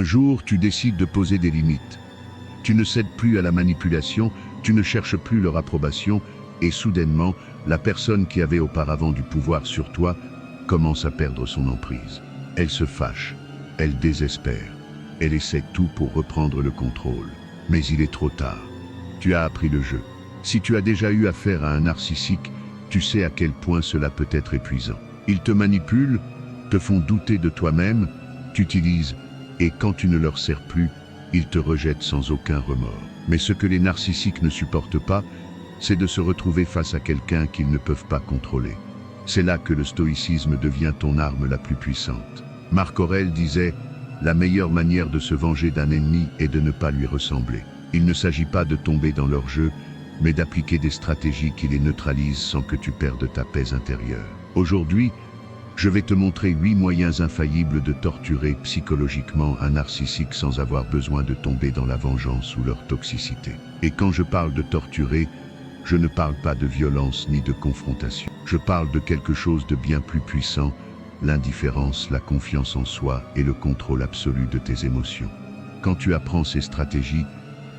Un jour, tu décides de poser des limites. Tu ne cèdes plus à la manipulation, tu ne cherches plus leur approbation, et soudainement, la personne qui avait auparavant du pouvoir sur toi commence à perdre son emprise. Elle se fâche, elle désespère, elle essaie tout pour reprendre le contrôle. Mais il est trop tard. Tu as appris le jeu. Si tu as déjà eu affaire à un narcissique, tu sais à quel point cela peut être épuisant. Ils te manipulent, te font douter de toi-même, t'utilisent, et quand tu ne leur sers plus, ils te rejettent sans aucun remords. Mais ce que les narcissiques ne supportent pas, c'est de se retrouver face à quelqu'un qu'ils ne peuvent pas contrôler. C'est là que le stoïcisme devient ton arme la plus puissante. Marc Aurèle disait « La meilleure manière de se venger d'un ennemi est de ne pas lui ressembler ». Il ne s'agit pas de tomber dans leur jeu, mais d'appliquer des stratégies qui les neutralisent sans que tu perdes ta paix intérieure. Aujourd'hui, je vais te montrer 8 moyens infaillibles de torturer psychologiquement un narcissique sans avoir besoin de tomber dans la vengeance ou leur toxicité. Et quand je parle de torturer, je ne parle pas de violence ni de confrontation. Je parle de quelque chose de bien plus puissant, l'indifférence, la confiance en soi et le contrôle absolu de tes émotions. Quand tu apprends ces stratégies,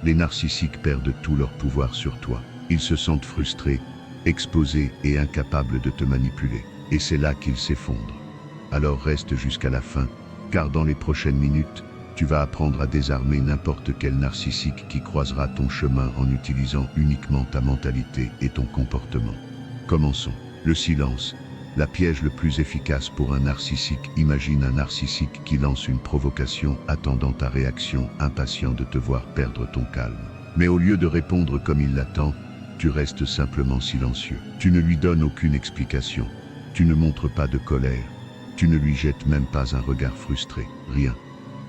les narcissiques perdent tout leur pouvoir sur toi. Ils se sentent frustrés, exposés et incapables de te manipuler. Et c'est là qu'ils s'effondrent. Alors reste jusqu'à la fin, car dans les prochaines minutes, tu vas apprendre à désarmer n'importe quel narcissique qui croisera ton chemin en utilisant uniquement ta mentalité et ton comportement. Commençons. Le silence, la piège le plus efficace pour un narcissique. Imagine un narcissique qui lance une provocation, attendant ta réaction, impatient de te voir perdre ton calme. Mais au lieu de répondre comme il l'attend, tu restes simplement silencieux. Tu ne lui donnes aucune explication. Tu ne montres pas de colère. Tu ne lui jettes même pas un regard frustré. Rien.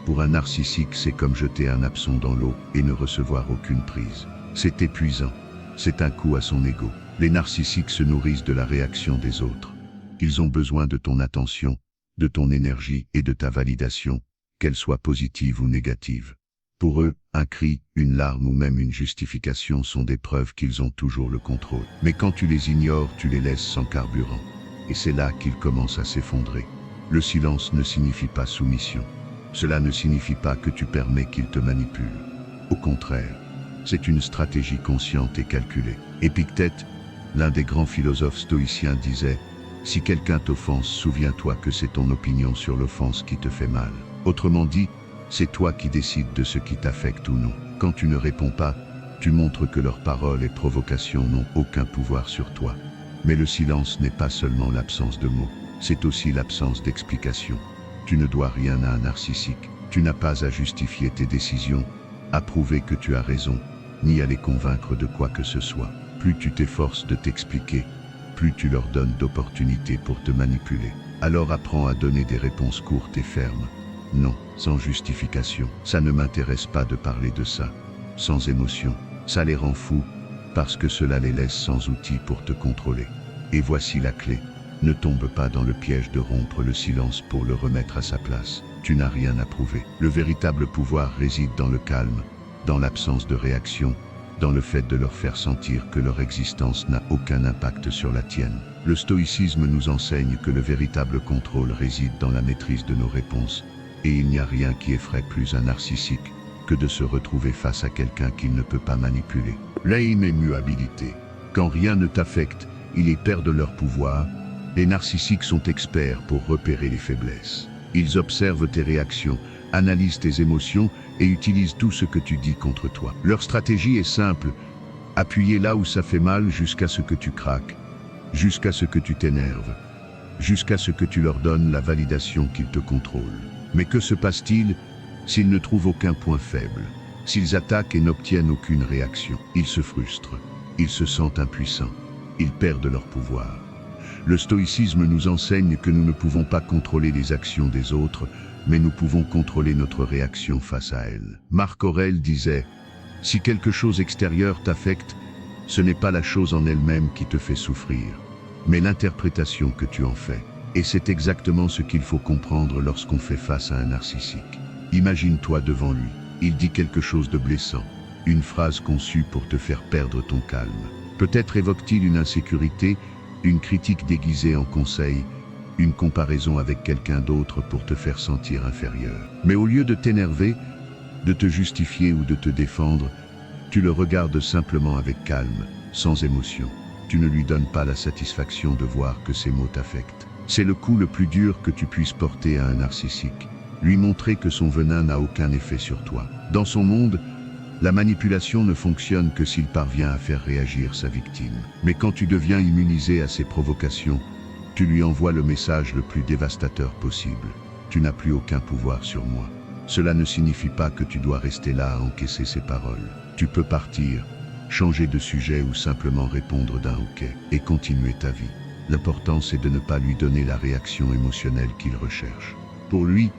Pour un narcissique, c'est comme jeter un hameçon dans l'eau et ne recevoir aucune prise. C'est épuisant. C'est un coup à son ego. Les narcissiques se nourrissent de la réaction des autres. Ils ont besoin de ton attention, de ton énergie et de ta validation, qu'elle soit positive ou négative. Pour eux, un cri, une larme ou même une justification sont des preuves qu'ils ont toujours le contrôle. Mais quand tu les ignores, tu les laisses sans carburant. Et c'est là qu'ils commencent à s'effondrer. Le silence ne signifie pas soumission. Cela ne signifie pas que tu permets qu'ils te manipulent. Au contraire, c'est une stratégie consciente et calculée. Épictète, l'un des grands philosophes stoïciens, disait « Si quelqu'un t'offense, souviens-toi que c'est ton opinion sur l'offense qui te fait mal. » Autrement dit, c'est toi qui décides de ce qui t'affecte ou non. Quand tu ne réponds pas, tu montres que leurs paroles et provocations n'ont aucun pouvoir sur toi. Mais le silence n'est pas seulement l'absence de mots, c'est aussi l'absence d'explication. Tu ne dois rien à un narcissique, tu n'as pas à justifier tes décisions, à prouver que tu as raison, ni à les convaincre de quoi que ce soit. Plus tu t'efforces de t'expliquer, plus tu leur donnes d'opportunités pour te manipuler. Alors apprends à donner des réponses courtes et fermes. Non, sans justification. Ça ne m'intéresse pas de parler de ça. Sans émotion. Ça les rend fous, parce que cela les laisse sans outils pour te contrôler. Et voici la clé. Ne tombe pas dans le piège de rompre le silence pour le remettre à sa place. Tu n'as rien à prouver. Le véritable pouvoir réside dans le calme, dans l'absence de réaction, dans le fait de leur faire sentir que leur existence n'a aucun impact sur la tienne. Le stoïcisme nous enseigne que le véritable contrôle réside dans la maîtrise de nos réponses, et il n'y a rien qui effraie plus un narcissique que de se retrouver face à quelqu'un qu'il ne peut pas manipuler. L'immuabilité. Quand rien ne t'affecte, ils perdent leur pouvoir. Les narcissiques sont experts pour repérer les faiblesses. Ils observent tes réactions, analysent tes émotions et utilisent tout ce que tu dis contre toi. Leur stratégie est simple, appuyer là où ça fait mal jusqu'à ce que tu craques, jusqu'à ce que tu t'énerves, jusqu'à ce que tu leur donnes la validation qu'ils te contrôlent. Mais que se passe-t-il s'ils ne trouvent aucun point faible? S'ils attaquent et n'obtiennent aucune réaction? Ils se frustrent, ils se sentent impuissants, ils perdent leur pouvoir. Le stoïcisme nous enseigne que nous ne pouvons pas contrôler les actions des autres, mais nous pouvons contrôler notre réaction face à elles. Marc Aurèle disait « Si quelque chose extérieur t'affecte, ce n'est pas la chose en elle-même qui te fait souffrir, mais l'interprétation que tu en fais. » Et c'est exactement ce qu'il faut comprendre lorsqu'on fait face à un narcissique. Imagine-toi devant lui, il dit quelque chose de blessant, une phrase conçue pour te faire perdre ton calme. Peut-être évoque-t-il une insécurité, une critique déguisée en conseil, une comparaison avec quelqu'un d'autre pour te faire sentir inférieur. Mais au lieu de t'énerver, de te justifier ou de te défendre, tu le regardes simplement avec calme, sans émotion. Tu ne lui donnes pas la satisfaction de voir que ces mots t'affectent. C'est le coup le plus dur que tu puisses porter à un narcissique. Lui montrer que son venin n'a aucun effet sur toi. Dans son monde, la manipulation ne fonctionne que s'il parvient à faire réagir sa victime. Mais quand tu deviens immunisé à ses provocations, tu lui envoies le message le plus dévastateur possible. Tu n'as plus aucun pouvoir sur moi. Cela ne signifie pas que tu dois rester là à encaisser ses paroles. Tu peux partir, changer de sujet ou simplement répondre d'un OK et continuer ta vie. L'important c'est de ne pas lui donner la réaction émotionnelle qu'il recherche. Pour lui,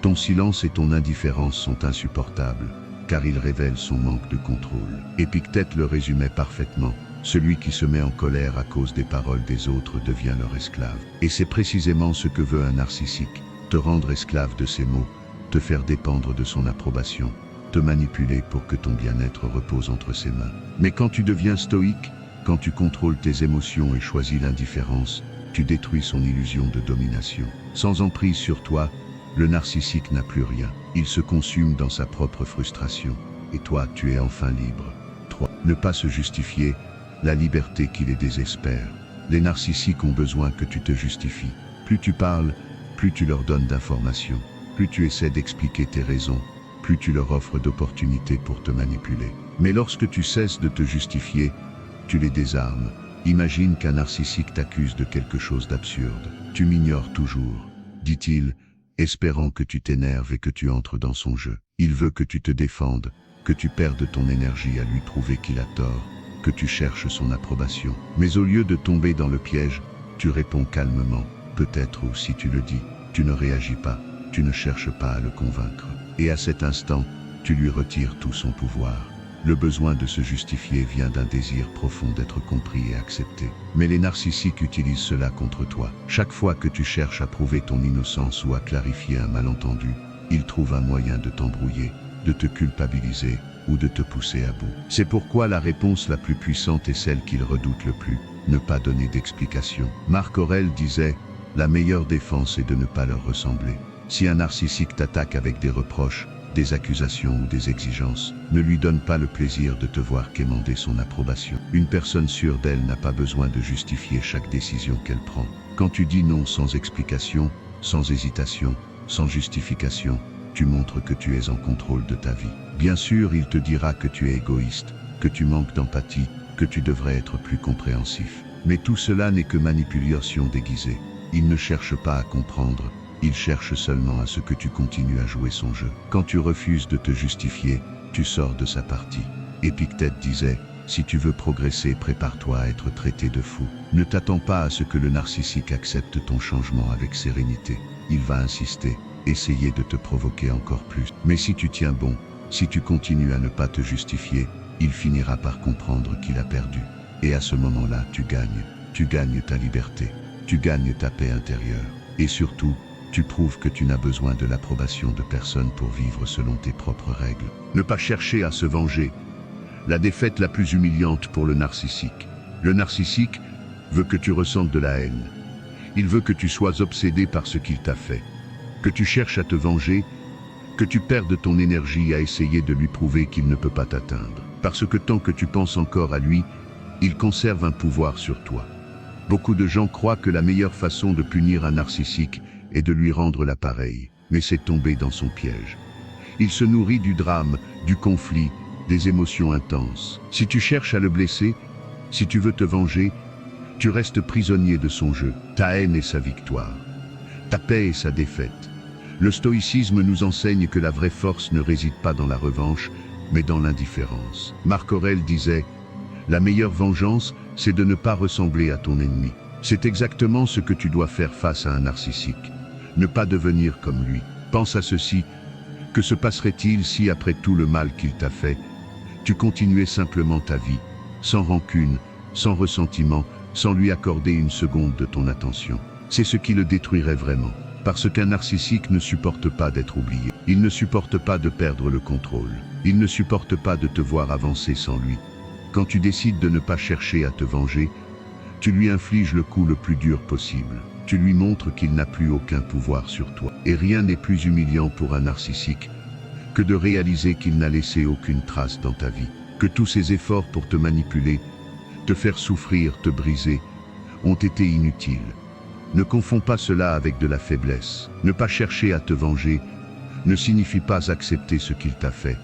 ton silence et ton indifférence sont insupportables, car ils révèlent son manque de contrôle. Épictète le résumait parfaitement. Celui qui se met en colère à cause des paroles des autres devient leur esclave. Et c'est précisément ce que veut un narcissique, te rendre esclave de ses mots, te faire dépendre de son approbation, te manipuler pour que ton bien-être repose entre ses mains. Mais quand tu deviens stoïque, quand tu contrôles tes émotions et choisis l'indifférence, tu détruis son illusion de domination. Sans emprise sur toi, le narcissique n'a plus rien. Il se consume dans sa propre frustration. Et toi, tu es enfin libre. 3. Ne pas se justifier, la liberté qui les désespère. Les narcissiques ont besoin que tu te justifies. Plus tu parles, plus tu leur donnes d'informations. Plus tu essaies d'expliquer tes raisons, plus tu leur offres d'opportunités pour te manipuler. Mais lorsque tu cesses de te justifier, tu les désarmes. Imagine qu'un narcissique t'accuse de quelque chose d'absurde. Tu m'ignores toujours, dit-il, espérant que tu t'énerves et que tu entres dans son jeu. Il veut que tu te défendes, que tu perdes ton énergie à lui prouver qu'il a tort, que tu cherches son approbation. Mais au lieu de tomber dans le piège, tu réponds calmement, peut-être, ou si tu le dis, tu ne réagis pas, tu ne cherches pas à le convaincre. Et à cet instant, tu lui retires tout son pouvoir. Le besoin de se justifier vient d'un désir profond d'être compris et accepté. Mais les narcissiques utilisent cela contre toi. Chaque fois que tu cherches à prouver ton innocence ou à clarifier un malentendu, ils trouvent un moyen de t'embrouiller, de te culpabiliser ou de te pousser à bout. C'est pourquoi la réponse la plus puissante est celle qu'ils redoutent le plus, ne pas donner d'explication. Marc Aurèle disait « La meilleure défense est de ne pas leur ressembler ». Si un narcissique t'attaque avec des reproches, des accusations ou des exigences, ne lui donne pas le plaisir de te voir quémander son approbation. Une personne sûre d'elle n'a pas besoin de justifier chaque décision qu'elle prend. Quand tu dis non sans explication, sans hésitation, sans justification, tu montres que tu es en contrôle de ta vie. Bien sûr, il te dira que tu es égoïste, que tu manques d'empathie, que tu devrais être plus compréhensif. Mais tout cela n'est que manipulation déguisée. Il ne cherche pas à comprendre. Il cherche seulement à ce que tu continues à jouer son jeu. Quand tu refuses de te justifier, tu sors de sa partie. Épictète disait, si tu veux progresser, prépare-toi à être traité de fou. Ne t'attends pas à ce que le narcissique accepte ton changement avec sérénité. Il va insister, essayer de te provoquer encore plus. Mais si tu tiens bon, si tu continues à ne pas te justifier, il finira par comprendre qu'il a perdu. Et à ce moment-là, tu gagnes ta liberté, tu gagnes ta paix intérieure. Et surtout, tu prouves que tu n'as besoin de l'approbation de personne pour vivre selon tes propres règles. Ne pas chercher à se venger. La défaite la plus humiliante pour le narcissique. Le narcissique veut que tu ressentes de la haine. Il veut que tu sois obsédé par ce qu'il t'a fait, que tu cherches à te venger, que tu perdes ton énergie à essayer de lui prouver qu'il ne peut pas t'atteindre. Parce que tant que tu penses encore à lui, il conserve un pouvoir sur toi. Beaucoup de gens croient que la meilleure façon de punir un narcissique est de lui rendre l'appareil, mais c'est tomber dans son piège. Il se nourrit du drame, du conflit, des émotions intenses. Si tu cherches à le blesser, si tu veux te venger, tu restes prisonnier de son jeu. Ta haine est sa victoire, ta paix est sa défaite. Le stoïcisme nous enseigne que la vraie force ne réside pas dans la revanche, mais dans l'indifférence. Marc Aurèle disait « La meilleure vengeance, c'est de ne pas ressembler à ton ennemi ». C'est exactement ce que tu dois faire face à un narcissique. Ne pas devenir comme lui. Pense à ceci. Que se passerait-il si, après tout le mal qu'il t'a fait, tu continuais simplement ta vie, sans rancune, sans ressentiment, sans lui accorder une seconde de ton attention? C'est ce qui le détruirait vraiment. Parce qu'un narcissique ne supporte pas d'être oublié. Il ne supporte pas de perdre le contrôle. Il ne supporte pas de te voir avancer sans lui. Quand tu décides de ne pas chercher à te venger, tu lui infliges le coup le plus dur possible. Tu lui montres qu'il n'a plus aucun pouvoir sur toi. Et rien n'est plus humiliant pour un narcissique que de réaliser qu'il n'a laissé aucune trace dans ta vie, que tous ses efforts pour te manipuler, te faire souffrir, te briser, ont été inutiles. Ne confonds pas cela avec de la faiblesse. Ne pas chercher à te venger ne signifie pas accepter ce qu'il t'a fait,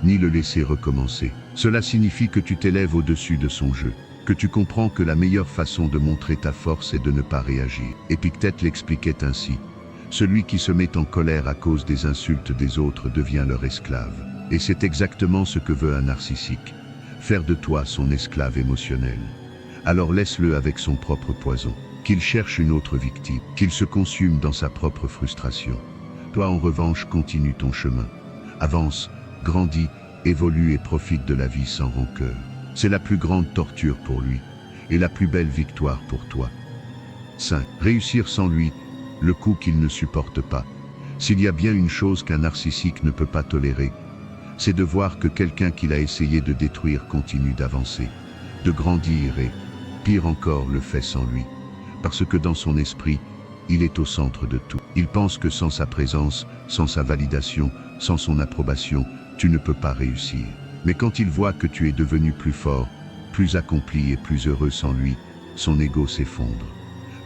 ni le laisser recommencer. Cela signifie que tu t'élèves au-dessus de son jeu, que tu comprends que la meilleure façon de montrer ta force est de ne pas réagir. Épictète l'expliquait ainsi. Celui qui se met en colère à cause des insultes des autres devient leur esclave. Et c'est exactement ce que veut un narcissique, faire de toi son esclave émotionnel. Alors laisse-le avec son propre poison, qu'il cherche une autre victime, qu'il se consume dans sa propre frustration. Toi en revanche continue ton chemin. Avance, grandis, évolue et profite de la vie sans rancœur. C'est la plus grande torture pour lui, et la plus belle victoire pour toi. 5. Réussir sans lui, le coup qu'il ne supporte pas. S'il y a bien une chose qu'un narcissique ne peut pas tolérer, c'est de voir que quelqu'un qu'il a essayé de détruire continue d'avancer, de grandir et, pire encore, le fait sans lui. Parce que dans son esprit, il est au centre de tout. Il pense que sans sa présence, sans sa validation, sans son approbation, tu ne peux pas réussir. Mais quand il voit que tu es devenu plus fort, plus accompli et plus heureux sans lui, son ego s'effondre.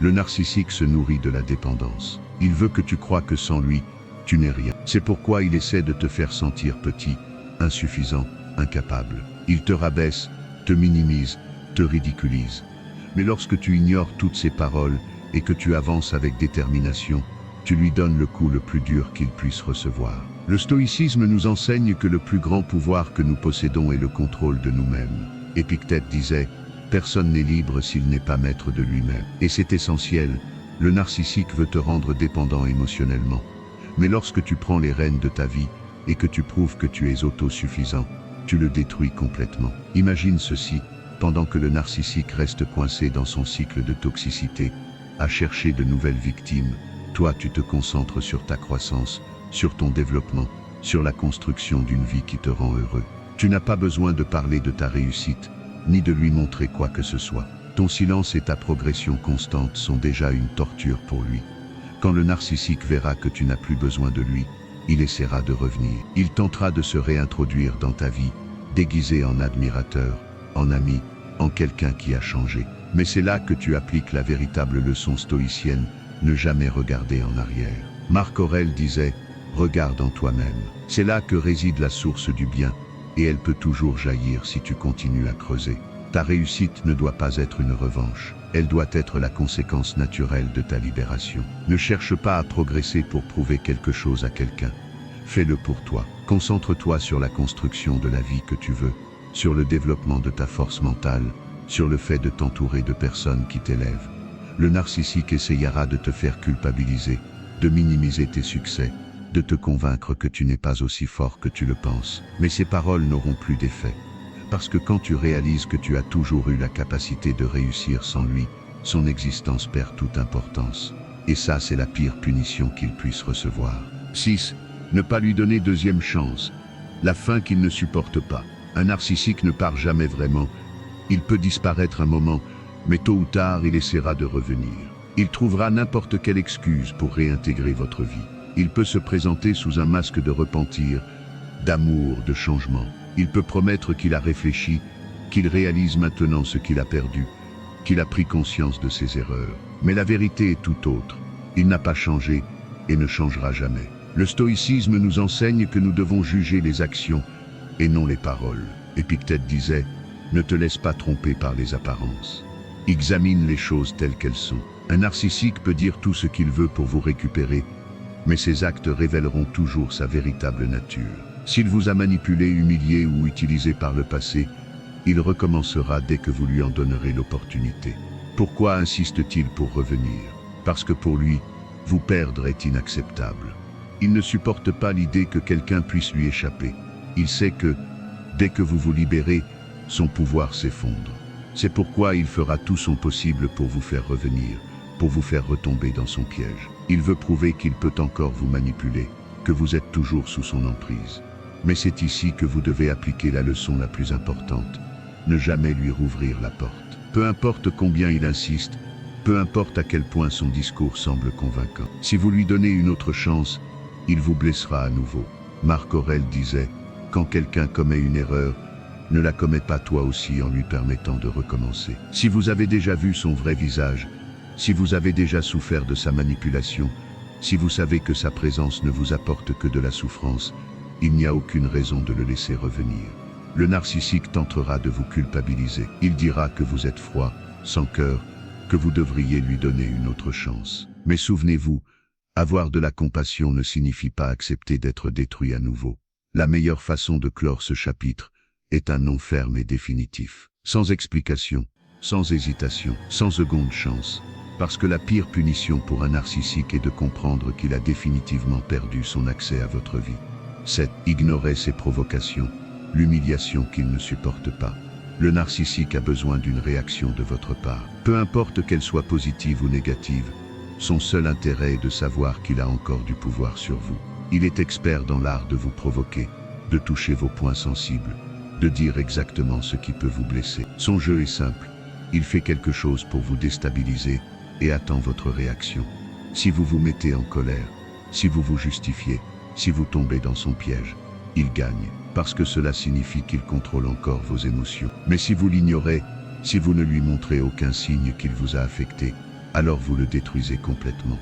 Le narcissique se nourrit de la dépendance. Il veut que tu crois que sans lui, tu n'es rien. C'est pourquoi il essaie de te faire sentir petit, insuffisant, incapable. Il te rabaisse, te minimise, te ridiculise. Mais lorsque tu ignores toutes ces paroles et que tu avances avec détermination, tu lui donnes le coup le plus dur qu'il puisse recevoir. Le stoïcisme nous enseigne que le plus grand pouvoir que nous possédons est le contrôle de nous-mêmes. Épictète disait « Personne n'est libre s'il n'est pas maître de lui-même ». Et c'est essentiel, le narcissique veut te rendre dépendant émotionnellement. Mais lorsque tu prends les rênes de ta vie et que tu prouves que tu es autosuffisant, tu le détruis complètement. Imagine ceci, pendant que le narcissique reste coincé dans son cycle de toxicité, à chercher de nouvelles victimes, toi tu te concentres sur ta croissance, sur ton développement, sur la construction d'une vie qui te rend heureux. Tu n'as pas besoin de parler de ta réussite, ni de lui montrer quoi que ce soit. Ton silence et ta progression constante sont déjà une torture pour lui. Quand le narcissique verra que tu n'as plus besoin de lui, il essaiera de revenir. Il tentera de se réintroduire dans ta vie, déguisé en admirateur, en ami, en quelqu'un qui a changé. Mais c'est là que tu appliques la véritable leçon stoïcienne, ne jamais regarder en arrière. Marc Aurèle disait « Regarde en toi-même ». C'est là que réside la source du bien, et elle peut toujours jaillir si tu continues à creuser. Ta réussite ne doit pas être une revanche, elle doit être la conséquence naturelle de ta libération. Ne cherche pas à progresser pour prouver quelque chose à quelqu'un. Fais-le pour toi. Concentre-toi sur la construction de la vie que tu veux, sur le développement de ta force mentale, sur le fait de t'entourer de personnes qui t'élèvent. Le narcissique essayera de te faire culpabiliser, de minimiser tes succès, de te convaincre que tu n'es pas aussi fort que tu le penses. Mais ces paroles n'auront plus d'effet. Parce que quand tu réalises que tu as toujours eu la capacité de réussir sans lui, son existence perd toute importance. Et ça, c'est la pire punition qu'il puisse recevoir. 6. Ne pas lui donner deuxième chance. La fin qu'il ne supporte pas. Un narcissique ne part jamais vraiment. Il peut disparaître un moment, mais tôt ou tard, il essaiera de revenir. Il trouvera n'importe quelle excuse pour réintégrer votre vie. Il peut se présenter sous un masque de repentir, d'amour, de changement. Il peut promettre qu'il a réfléchi, qu'il réalise maintenant ce qu'il a perdu, qu'il a pris conscience de ses erreurs. Mais la vérité est tout autre. Il n'a pas changé et ne changera jamais. Le stoïcisme nous enseigne que nous devons juger les actions et non les paroles. Épictète disait « Ne te laisse pas tromper par les apparences. Examine les choses telles qu'elles sont. » Un narcissique peut dire tout ce qu'il veut pour vous récupérer, mais ses actes révéleront toujours sa véritable nature. S'il vous a manipulé, humilié ou utilisé par le passé, il recommencera dès que vous lui en donnerez l'opportunité. Pourquoi insiste-t-il pour revenir? Parce que pour lui, vous perdre est inacceptable. Il ne supporte pas l'idée que quelqu'un puisse lui échapper. Il sait que, dès que vous vous libérez, son pouvoir s'effondre. C'est pourquoi il fera tout son possible pour vous faire revenir, pour vous faire retomber dans son piège. Il veut prouver qu'il peut encore vous manipuler, que vous êtes toujours sous son emprise. Mais c'est ici que vous devez appliquer la leçon la plus importante. Ne jamais lui rouvrir la porte. Peu importe combien il insiste, peu importe à quel point son discours semble convaincant. Si vous lui donnez une autre chance, il vous blessera à nouveau. Marc Aurèle disait, quand quelqu'un commet une erreur, ne la commets pas toi aussi en lui permettant de recommencer. Si vous avez déjà vu son vrai visage, si vous avez déjà souffert de sa manipulation, si vous savez que sa présence ne vous apporte que de la souffrance, il n'y a aucune raison de le laisser revenir. Le narcissique tentera de vous culpabiliser. Il dira que vous êtes froid, sans cœur, que vous devriez lui donner une autre chance. Mais souvenez-vous, avoir de la compassion ne signifie pas accepter d'être détruit à nouveau. La meilleure façon de clore ce chapitre est un non ferme et définitif. Sans explication, sans hésitation, sans seconde chance. Parce que la pire punition pour un narcissique est de comprendre qu'il a définitivement perdu son accès à votre vie. C'est ignorer ses provocations, l'humiliation qu'il ne supporte pas. Le narcissique a besoin d'une réaction de votre part. Peu importe qu'elle soit positive ou négative, son seul intérêt est de savoir qu'il a encore du pouvoir sur vous. Il est expert dans l'art de vous provoquer, de toucher vos points sensibles, de dire exactement ce qui peut vous blesser. Son jeu est simple. Il fait quelque chose pour vous déstabiliser et attend votre réaction. Si vous vous mettez en colère, si vous vous justifiez, si vous tombez dans son piège, il gagne, parce que cela signifie qu'il contrôle encore vos émotions. Mais si vous l'ignorez, si vous ne lui montrez aucun signe qu'il vous a affecté, alors vous le détruisez complètement.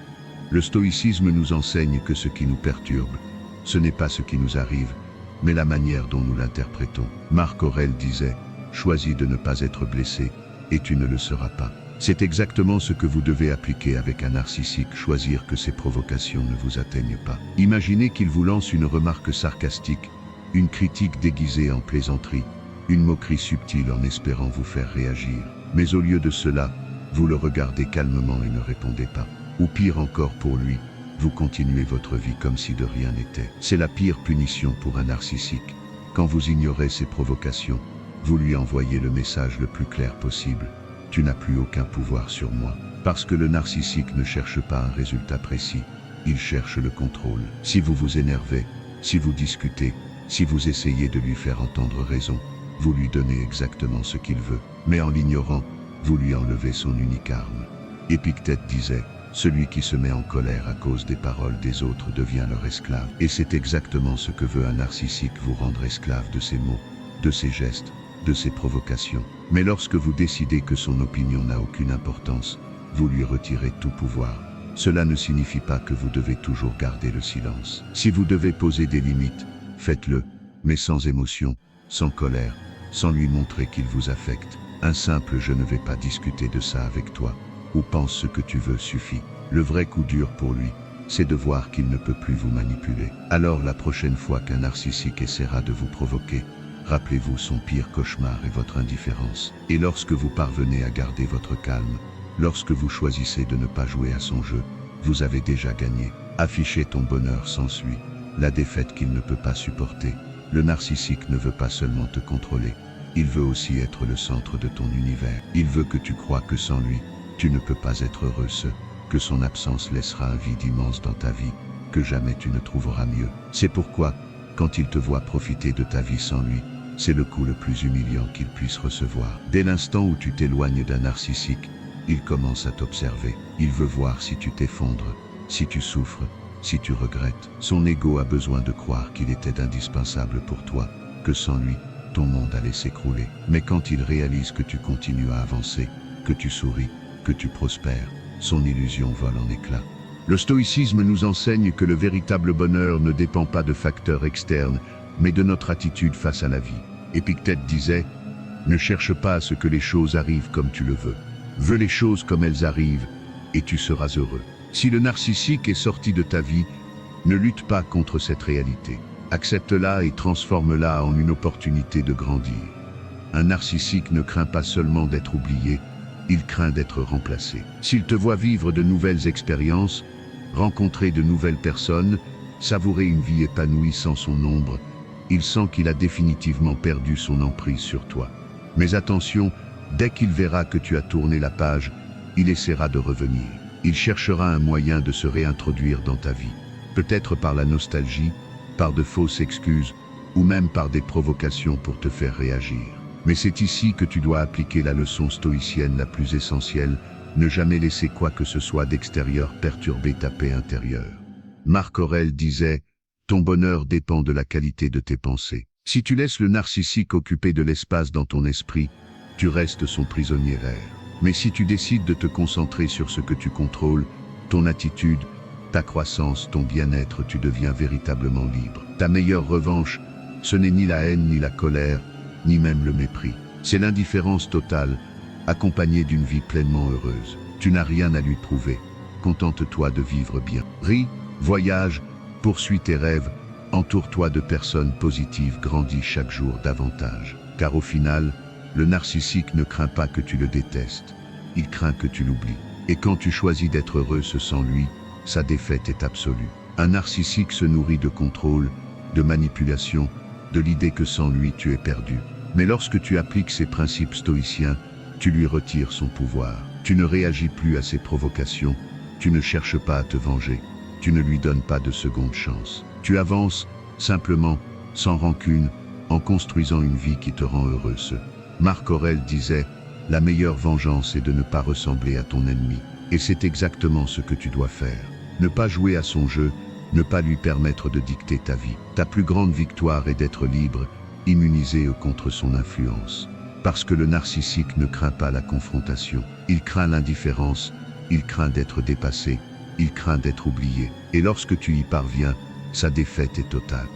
Le stoïcisme nous enseigne que ce qui nous perturbe, ce n'est pas ce qui nous arrive, mais la manière dont nous l'interprétons. Marc Aurèle disait, « Choisis de ne pas être blessé, et tu ne le seras pas ». C'est exactement ce que vous devez appliquer avec un narcissique, choisir que ses provocations ne vous atteignent pas. Imaginez qu'il vous lance une remarque sarcastique, une critique déguisée en plaisanterie, une moquerie subtile en espérant vous faire réagir. Mais au lieu de cela, vous le regardez calmement et ne répondez pas. Ou pire encore pour lui, vous continuez votre vie comme si de rien n'était. C'est la pire punition pour un narcissique. Quand vous ignorez ses provocations, vous lui envoyez le message le plus clair possible. Tu n'as plus aucun pouvoir sur moi. Parce que le narcissique ne cherche pas un résultat précis, il cherche le contrôle. Si vous vous énervez, si vous discutez, si vous essayez de lui faire entendre raison, vous lui donnez exactement ce qu'il veut. Mais en l'ignorant, vous lui enlevez son unique arme. Épictète disait, celui qui se met en colère à cause des paroles des autres devient leur esclave. Et c'est exactement ce que veut un narcissique, vous rendre esclave de ses mots, de ses gestes, de ses provocations. Mais lorsque vous décidez que son opinion n'a aucune importance, vous lui retirez tout pouvoir. Cela ne signifie pas que vous devez toujours garder le silence. Si vous devez poser des limites, faites-le, mais sans émotion, sans colère, sans lui montrer qu'il vous affecte. Un simple « je ne vais pas discuter de ça avec toi » ou « pense ce que tu veux » suffit. Le vrai coup dur pour lui, c'est de voir qu'il ne peut plus vous manipuler. Alors la prochaine fois qu'un narcissique essaiera de vous provoquer, rappelez-vous son pire cauchemar et votre indifférence. Et lorsque vous parvenez à garder votre calme, lorsque vous choisissez de ne pas jouer à son jeu, vous avez déjà gagné. Affichez ton bonheur sans lui, la défaite qu'il ne peut pas supporter. Le narcissique ne veut pas seulement te contrôler, il veut aussi être le centre de ton univers. Il veut que tu crois que sans lui, tu ne peux pas être heureux, que son absence laissera un vide immense dans ta vie, que jamais tu ne trouveras mieux. C'est pourquoi, quand il te voit profiter de ta vie sans lui, c'est le coup le plus humiliant qu'il puisse recevoir. Dès l'instant où tu t'éloignes d'un narcissique, il commence à t'observer. Il veut voir si tu t'effondres, si tu souffres, si tu regrettes. Son ego a besoin de croire qu'il était indispensable pour toi, que sans lui, ton monde allait s'écrouler. Mais quand il réalise que tu continues à avancer, que tu souris, que tu prospères, son illusion vole en éclats. Le stoïcisme nous enseigne que le véritable bonheur ne dépend pas de facteurs externes, mais de notre attitude face à la vie. Épictète disait, « Ne cherche pas à ce que les choses arrivent comme tu le veux. Veux les choses comme elles arrivent, et tu seras heureux. » Si le narcissique est sorti de ta vie, ne lutte pas contre cette réalité. Accepte-la et transforme-la en une opportunité de grandir. Un narcissique ne craint pas seulement d'être oublié, il craint d'être remplacé. S'il te voit vivre de nouvelles expériences, rencontrer de nouvelles personnes, savourer une vie épanouie sans son ombre, il sent qu'il a définitivement perdu son emprise sur toi. Mais attention, dès qu'il verra que tu as tourné la page, il essaiera de revenir. Il cherchera un moyen de se réintroduire dans ta vie, peut-être par la nostalgie, par de fausses excuses, ou même par des provocations pour te faire réagir. Mais c'est ici que tu dois appliquer la leçon stoïcienne la plus essentielle, Ne jamais laisser quoi que ce soit d'extérieur perturber ta paix intérieure. Marc Aurèle disait « Ton bonheur dépend de la qualité de tes pensées ». Si tu laisses le narcissique occuper de l'espace dans ton esprit, tu restes son prisonnier rare. Mais si tu décides de te concentrer sur ce que tu contrôles, ton attitude, ta croissance, ton bien-être, tu deviens véritablement libre. Ta meilleure revanche, ce n'est ni la haine, ni la colère, ni même le mépris. C'est l'indifférence totale, accompagnée d'une vie pleinement heureuse. Tu n'as rien à lui prouver. Contente-toi de vivre bien. Ris, voyage, poursuis tes rêves, entoure-toi de personnes positives, grandis chaque jour davantage. Car au final, le narcissique ne craint pas que tu le détestes, il craint que tu l'oublies. Et quand tu choisis d'être heureux sans lui, sa défaite est absolue. Un narcissique se nourrit de contrôle, de manipulation, de l'idée que sans lui tu es perdu. Mais lorsque tu appliques ces principes stoïciens, tu lui retires son pouvoir. Tu ne réagis plus à ses provocations, tu ne cherches pas à te venger, tu ne lui donnes pas de seconde chance. Tu avances, simplement, sans rancune, en construisant une vie qui te rend heureuse. Marc Aurèle disait « La meilleure vengeance est de ne pas ressembler à ton ennemi ». Et c'est exactement ce que tu dois faire. Ne pas jouer à son jeu, ne pas lui permettre de dicter ta vie. Ta plus grande victoire est d'être libre, immunisé contre son influence. Parce que le narcissique ne craint pas la confrontation. Il craint l'indifférence, il craint d'être dépassé, il craint d'être oublié. Et lorsque tu y parviens, sa défaite est totale.